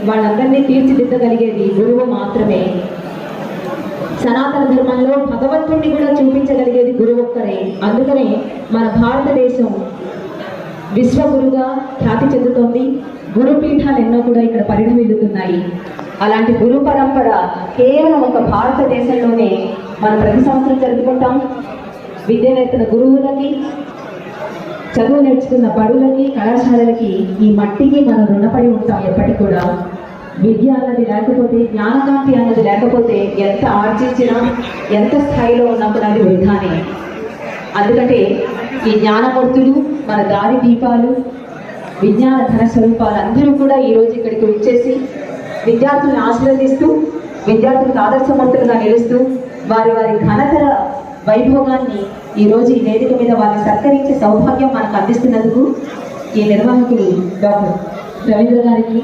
వాళ్ళందరినీ తీర్చిదిద్దగలిగేది గురువు మాత్రమే. సనాతన ధర్మంలో భగవంతుడిని కూడా చూపించగలిగేది గురువు ఒక్కరే. అందుకనే మన భారతదేశం విశ్వగురుగా ఖ్యాతి చెందుతోంది. గురుపీఠాలు ఎన్నో కూడా ఇక్కడ పరిణమిల్లుతున్నాయి. అలాంటి గురు పరంపర కేవలం ఒక భారతదేశంలోనే మనం ప్రతి సంవత్సరం జరుపుకుంటాం. విద్య నేర్పిన గురువులకి, చదువు నేర్చుకున్న బడులకి, కళాశాలలకి, ఈ మట్టికి మనం రుణపడి ఉంటాం ఎప్పటికి కూడా. విద్య అన్నది లేకపోతే, జ్ఞానకాంతి అన్నది లేకపోతే ఎంత ఆర్జించినా, ఎంత స్థాయిలో ఉన్నప్పుడు అది వృధానే. అందుకంటే ఈ జ్ఞానమూర్తులు, మన దారి దీపాలు, విజ్ఞాన ధన స్వరూపాలు అందరూ కూడా ఈరోజు ఇక్కడికి వచ్చేసి విద్యార్థులను ఆశీర్వదిస్తూ, విద్యార్థులకు ఆదర్శమూర్తులుగా నిలుస్తూ వారి వారి ఘనతర వైభోగాన్ని ఈరోజు ఈ వేదిక మీద వారిని సత్కరించే సౌభాగ్యం మనకు అందిస్తున్నందుకు ఈ నిర్వాహకులు డాక్టర్ రవీంద్ర గారికి